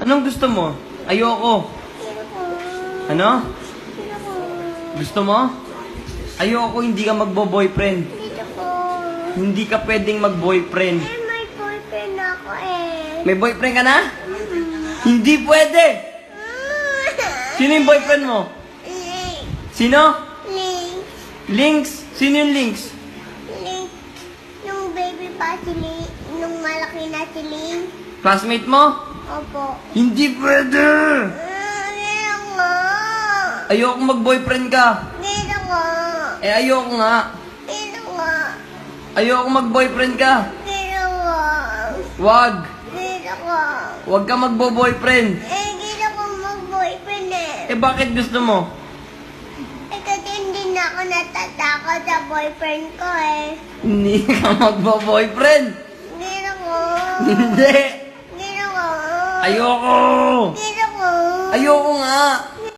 Anong gusto mo? Ayoko. Ano? Gusto mo? Ayoko, hindi ka magbo-boyfriend. Dito po. Hindi ka pwedeng mag-boyfriend. May boyfriend ako eh. May boyfriend ka na? Hindi pwede! Sino yung boyfriend mo? Link. Sino? Link. Links? Sino yung Links? Link. Nung baby pa si Link. Nung malaki na si Link. Classmate mo? Opo. Hindi pwede! Dito nga. Ayoko mag-boyfriend ka. Dito nga. Eh, ayoko nga. Dito nga. Ayoko mag-boyfriend ka. Dito nga. Wag. Dito nga. Wag ka magbo-boyfriend. Dito ko mag-boyfriend eh. Eh, bakit gusto mo? Kasi hindi na ako natatakot sa boyfriend ko eh. Hindi ka magbo-boyfriend. Dito ko. Hindi. Dito ko. Ayoko. Dito ko. Ayoko nga. Dito